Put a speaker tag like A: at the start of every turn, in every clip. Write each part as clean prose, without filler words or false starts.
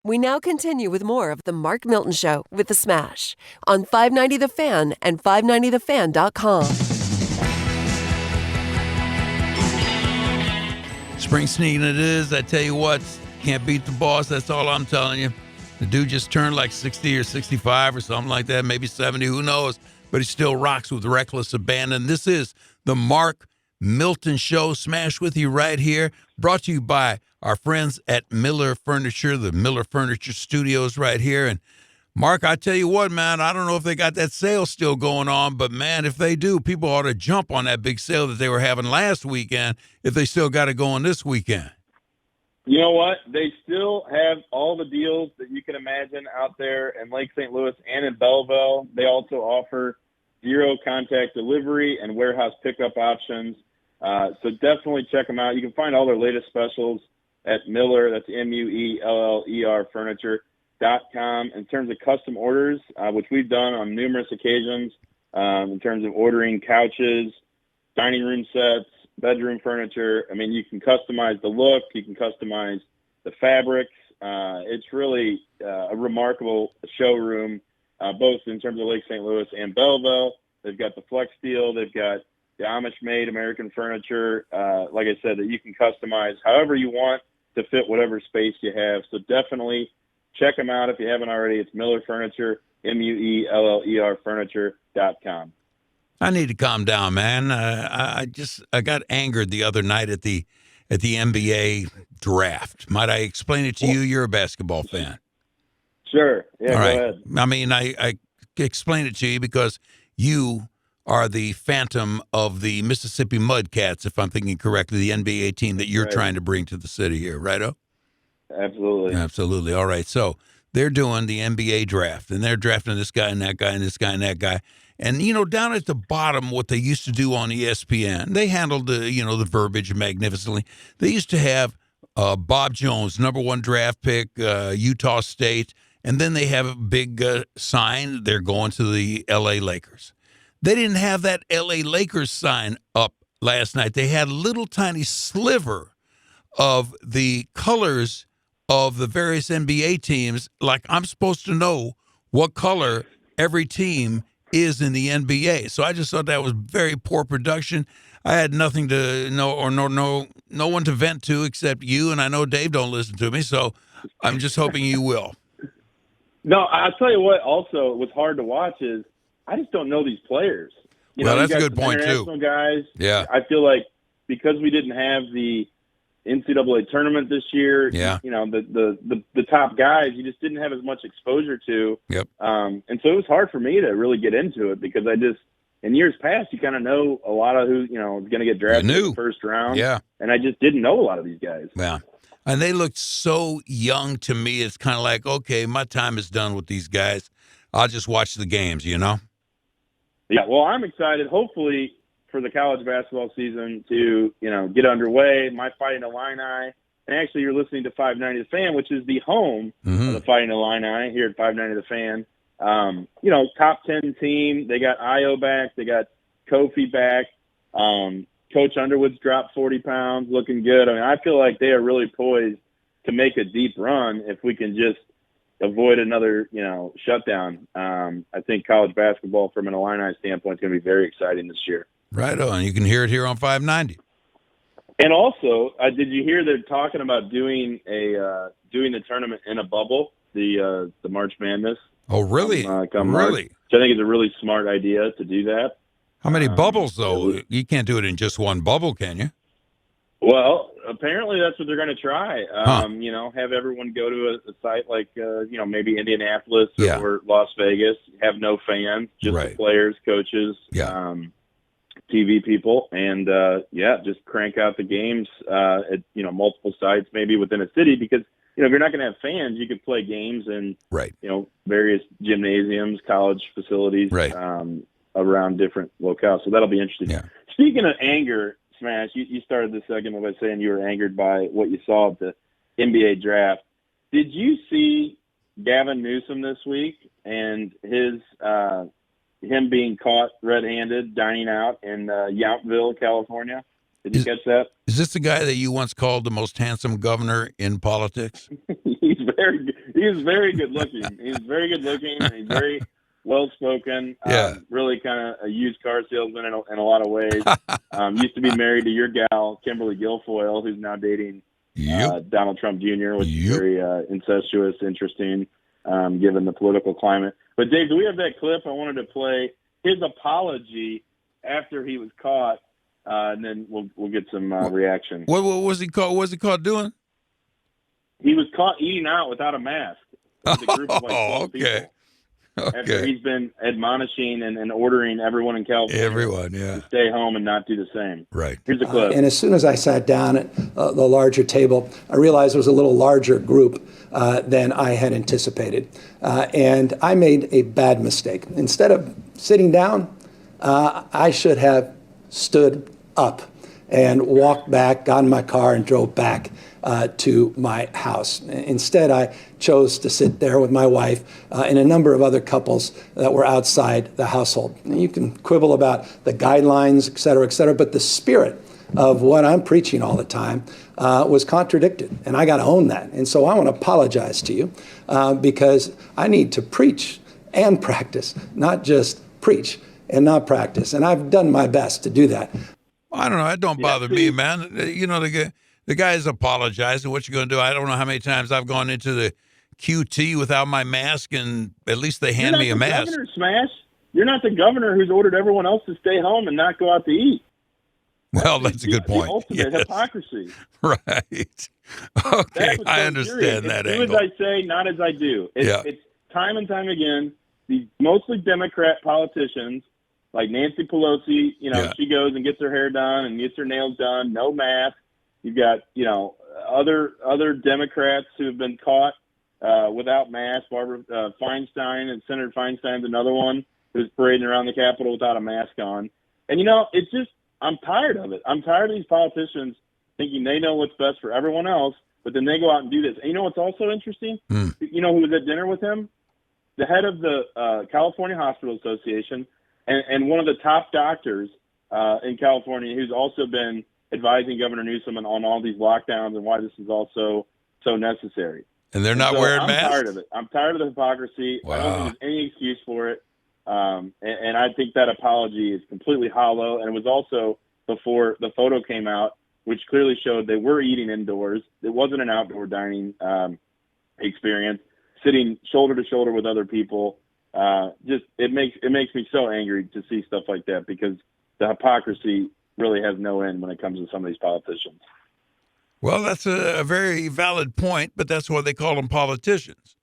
A: We now continue with more of the Mark Milton Show with The Smash on 590 The Fan and 590thefan.com.
B: Springsteen it is. I tell you what, can't beat the boss. That's all I'm telling you. The dude just turned like 60 or 65 or something like that, maybe 70, who knows. But he still rocks with reckless abandon. This is the Mark Milton Show. Smash with you right here. Brought to you by our friends at Miller Furniture, the Miller Furniture Studios right here. And Mark, I tell you what, man, I don't know if they got that sale still going on, but man, if they do, people ought to jump on that big sale that they were having last weekend if they still got it going this weekend.
C: You know what? They still have all the deals that you can imagine out there in Lake St. Louis and in Belleville. They also offer zero contact delivery and warehouse pickup options. So definitely check them out. You can find all their latest specials at Miller, that's Mueller Furniture.com. In terms of custom orders, which we've done on numerous occasions, in terms of ordering couches, dining room sets, bedroom furniture. I mean, you can customize the look. You can customize the fabrics. It's really a remarkable showroom, both in terms of Lake St. Louis and Belleville. They've got the Flex Steel. They've got the Amish-made American furniture, like I said, that you can customize however you want to fit whatever space you have. So definitely check them out if you haven't already. It's Miller Furniture, Mueller Furniture.com.
B: I need to calm down, man. I got angered the other night at the NBA draft. Might I explain it to you? You're a basketball fan.
C: Sure. Yeah,
B: All
C: go
B: right.
C: ahead.
B: I mean, I explain it to you because you are the phantom of the Mississippi Mudcats, if I'm thinking correctly, the NBA team that you're trying to bring to the city here, right-o?
C: Absolutely.
B: Absolutely. All right. So they're doing the NBA draft, and they're drafting this guy and that guy and this guy and that guy. And, you know, down at the bottom, what they used to do on ESPN, they handled the verbiage magnificently. They used to have Bob Jones, number one draft pick, Utah State, and then they have a big sign. They're going to the L.A. Lakers. They didn't have that L.A. Lakers sign up last night. They had a little tiny sliver of the colors of the various NBA teams. Like, I'm supposed to know what color every team is in the NBA. So I just thought that was very poor production. I had nothing to know or no one to vent to except you, and I know Dave don't listen to me, so I'm just hoping you will.
C: No, I'll tell you what also was hard to watch is I just don't know these players.
B: Well, that's a good
C: some
B: point, too.
C: international guys.
B: Yeah.
C: I feel like because we didn't have the NCAA tournament this year,
B: yeah,
C: the top guys, you just didn't have as much exposure to.
B: Yep.
C: And so it was hard for me to really get into it because in years past, you kind of know a lot of who, is going to get drafted in the first round.
B: Yeah.
C: And I just didn't know a lot of these guys.
B: Yeah. And they looked so young to me. It's kind of like, okay, my time is done with these guys. I'll just watch the games,
C: Yeah. Well, I'm excited. Hopefully, for the college basketball season to, get underway. My Fighting Illini, and actually you're listening to 590 The Fan, which is the home of the Fighting Illini here at 590 The Fan. Top 10 team. They got Io back. They got Kofi back. Coach Underwood's dropped 40 pounds, looking good. I mean, I feel like they are really poised to make a deep run if we can just avoid another, shutdown. I think college basketball from an Illini standpoint is going to be very exciting this year.
B: Right on. You can hear it here on 590.
C: And also, did you hear they're talking about doing the tournament in a bubble, the March Madness?
B: Oh, really?
C: Come
B: really?
C: March, which I think is a really smart idea to do that.
B: How many bubbles, though? You can't do it in just one bubble, can you?
C: Well, apparently that's what they're going to try. Have everyone go to a site like, maybe Indianapolis or Las Vegas, have no fans, just the players, coaches, TV people, and just crank out the games at multiple sites, maybe within a city, because if you're not going to have fans, you could play games in various gymnasiums, college facilities around different locales. So that'll be interesting.
B: Yeah.
C: Speaking of anger, Smash, you started the segment by saying you were angered by what you saw at the NBA draft. Did you see Gavin Newsom this week and him being caught red-handed dining out in Yountville, California? Did you catch that?
B: Is this the guy that you once called the most handsome governor in politics?
C: He's very good looking. He's very good looking. He's very well spoken.
B: Yeah.
C: Really kind of a used car salesman in a lot of ways. Used to be married to your gal, Kimberly Guilfoyle, who's now dating Donald Trump Jr., which is very incestuous, interesting, given the political climate. But Dave, do we have that clip? I wanted to play his apology after he was caught, and then we'll get some reaction.
B: What was he caught? What was he caught doing?
C: He was caught eating out without a mask with a group of like 12 people. After he's been admonishing and ordering everyone in California to stay home and not do the same.
B: Right.
C: Here's the clip.
D: And as soon as I sat down at the larger table, I realized it was a little larger group than I had anticipated. And I made a bad mistake. Instead of sitting down, I should have stood up and walked back, got in my car, and drove back to my house. Instead, I chose to sit there with my wife and a number of other couples that were outside the household. And you can quibble about the guidelines, et cetera, but the spirit of what I'm preaching all the time was contradicted, and I got to own that. And so I want to apologize to you because I need to preach and practice, not just preach and not practice. And I've done my best to do that.
B: I don't know. It don't bother me, man. You know, the guy's apologizing. What you going to do? I don't know how many times I've gone into the QT without my mask, and at least they hand me a mask.
C: Governor, Smash. You're not the governor who's ordered everyone else to stay home and not go out to eat.
B: Well, that's a good point.
C: The ultimate hypocrisy.
B: Right. Okay, I understand that angle.
C: Do as I say, not as I do. It's time and time again, these mostly Democrat politicians, like Nancy Pelosi, she goes and gets her hair done and gets her nails done, no mask. You've got, other Democrats who have been caught without masks. Barbara Feinstein, and Senator Feinstein's another one who's parading around the Capitol without a mask on. And, it's just, I'm tired of it. I'm tired of these politicians thinking they know what's best for everyone else, but then they go out and do this. And you know what's also interesting? You know who was at dinner with him? The head of the California Hospital Association and one of the top doctors in California who's also been advising Governor Newsom on all these lockdowns and why this is also so necessary.
B: And they're not wearing masks?
C: I'm tired of it. I'm tired of the hypocrisy.
B: Wow.
C: I don't think there's any excuse for it. And I think that apology is completely hollow. And it was also before the photo came out, which clearly showed they were eating indoors. It wasn't an outdoor dining experience, sitting shoulder to shoulder with other people. It makes me so angry to see stuff like that because the hypocrisy really has no end when it comes to some of these politicians.
B: Well, that's a very valid point, but that's why they call them politicians,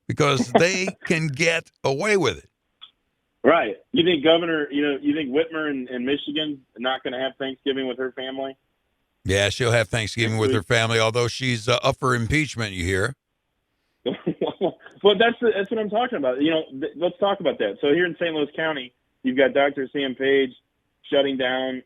B: because they can get away with it.
C: Right. You think you think Whitmer in Michigan not going to have Thanksgiving with her family?
B: Yeah, she'll have Thanksgiving with her family, although she's up for impeachment, you hear.
C: Well, that's what I'm talking about. Let's talk about that. So here in St. Louis County, you've got Dr. Sam Page shutting down,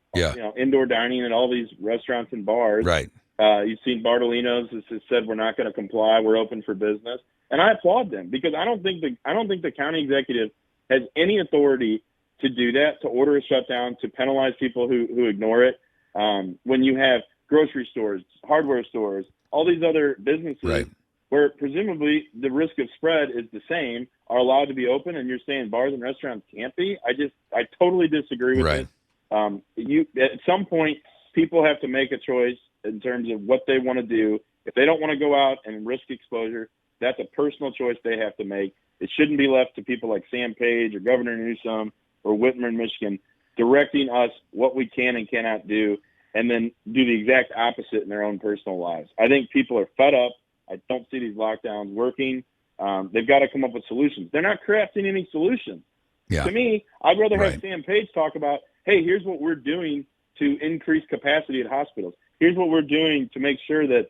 C: indoor dining at all these restaurants and bars.
B: Right.
C: You've seen Bartolino's has said we're not going to comply. We're open for business, and I applaud them because I don't think the county executive has any authority to do that, to order a shutdown, to penalize people who ignore it. When you have grocery stores, hardware stores, all these other businesses where presumably the risk of spread is the same, are allowed to be open, and you're saying bars and restaurants can't be. I totally disagree with it. At some point, people have to make a choice in terms of what they want to do. If they don't want to go out and risk exposure, that's a personal choice they have to make. It shouldn't be left to people like Sam Page or Governor Newsom or Whitmer in Michigan directing us what we can and cannot do, and then do the exact opposite in their own personal lives. I think people are fed up. I don't see these lockdowns working. They've got to come up with solutions. They're not crafting any solutions.
B: Yeah.
C: To me, I'd rather have Sam Page talk about, hey, here's what we're doing to increase capacity at hospitals. Here's what we're doing to make sure that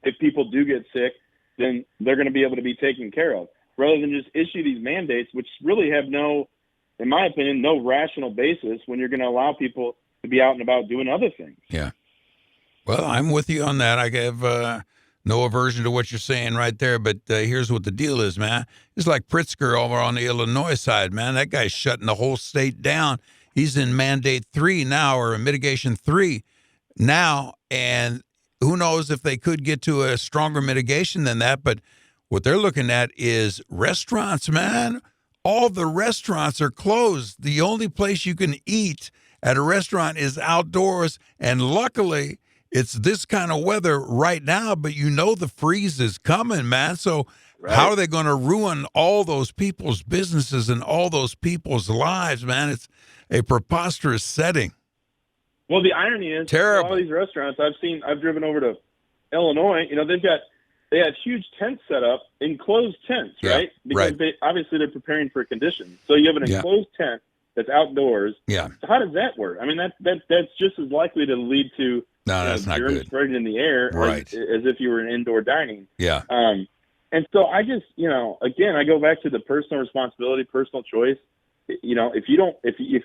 C: if people do get sick, then they're going to be able to be taken care of, rather than just issue these mandates, which really have no, in my opinion, no rational basis when you're going to allow people to be out and about doing other things.
B: Yeah. Well, I'm with you on that. I have no aversion to what you're saying right there, but here's what the deal is, man. It's like Pritzker over on the Illinois side, man. That guy's shutting the whole state down. He's in Mandate 3 now, or Mitigation 3. now, and who knows if they could get to a stronger mitigation than that. But what they're looking at is restaurants, man. All the restaurants are closed. The only place you can eat at a restaurant is outdoors. And luckily, it's this kind of weather right now, but you know the freeze is coming, man. So how are they going to ruin all those people's businesses and all those people's lives, man? It's a preposterous setting.
C: Well, the irony is,
B: terrible.
C: All these restaurants I've driven over to Illinois. You know, they had huge tents set up, enclosed tents, right? Because obviously they're preparing for conditions. So you have an enclosed tent that's outdoors.
B: Yeah.
C: So how does that work? I mean, that's just as likely to lead to
B: that's not
C: germs
B: good.
C: spreading in the air as if you were in indoor dining.
B: Yeah.
C: And so I just, again, I go back to the personal responsibility, personal choice. You know, if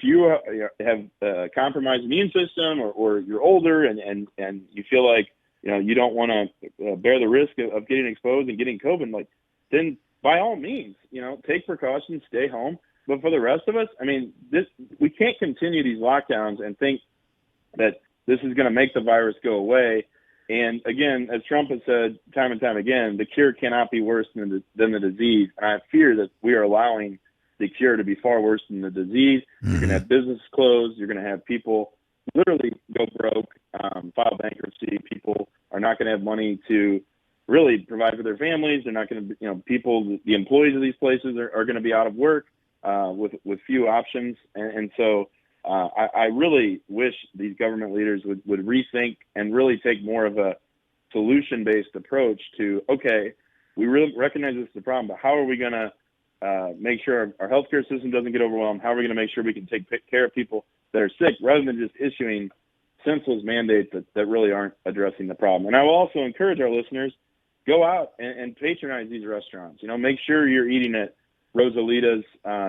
C: you have a compromised immune system or you're older and you feel like, you don't want to bear the risk of getting exposed and getting COVID, then by all means, take precautions, stay home. But for the rest of us, I mean, we can't continue these lockdowns and think that this is going to make the virus go away. And again, as Trump has said time and time again, the cure cannot be worse than the disease. And I fear that we are allowing the cure to be far worse than the disease. Mm-hmm. You're going to have businesses closed. You're going to have people literally go broke, file bankruptcy. People are not going to have money to really provide for their families. They're not going to, the employees of these places are going to be out of work with few options. And so I really wish these government leaders would rethink and really take more of a solution-based approach to, okay, we really recognize this is a problem, but how are we going to make sure our healthcare system doesn't get overwhelmed? How are we going to make sure we can take care of people that are sick rather than just issuing senseless mandates that really aren't addressing the problem? And I will also encourage our listeners, go out and patronize these restaurants. Make sure you're eating at Rosalita's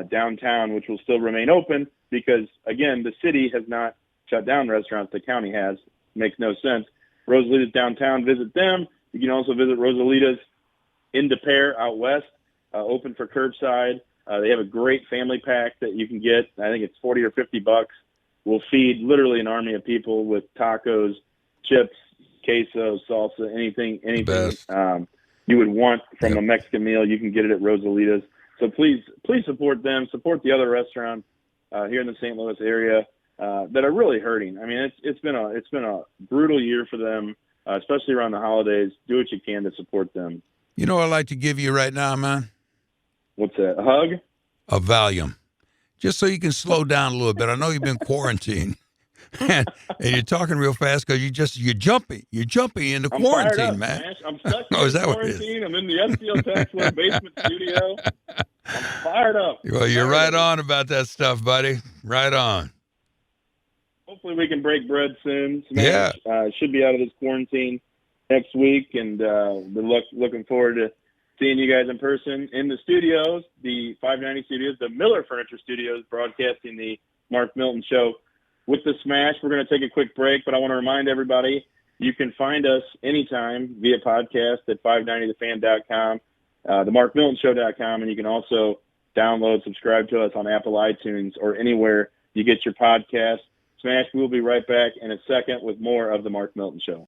C: downtown, which will still remain open because, again, the city has not shut down restaurants. The county has. Makes no sense. Rosalita's downtown, visit them. You can also visit Rosalita's in De Pere out west, open for curbside. They have a great family pack that you can get. I think it's $40 or $50. We'll feed literally an army of people with tacos, chips, queso, salsa, anything you would want from a Mexican meal. You can get it at Rosalita's. So please support them. Support the other restaurants here in the St. Louis area that are really hurting. I mean, it's been a brutal year for them, especially around the holidays. Do what you can to support them.
B: You know what I'd like to give you right now, man?
C: What's that? A hug?
B: A Valium. Just so you can slow down a little bit. I know you've been quarantined. and you're talking real fast because you're jumpy. You're jumpy into quarantine, man.
C: I'm stuck in quarantine. I'm in the STL Tax basement studio. I'm fired up.
B: Well, you're right on about that stuff, buddy. Right on.
C: Hopefully we can break bread soon. Smash should be out of this quarantine next week, and we're looking forward to seeing you guys in person in the studios, the 590 studios, the Miller Furniture Studios, broadcasting the Mark Milton Show with the Smash. We're going to take a quick break, but I want to remind everybody you can find us anytime via podcast at 590thefan.com, themarkmiltonshow.com, and you can also download, subscribe to us on Apple iTunes or anywhere you get your podcast. Smash, we'll be right back in a second with more of the Mark Milton Show.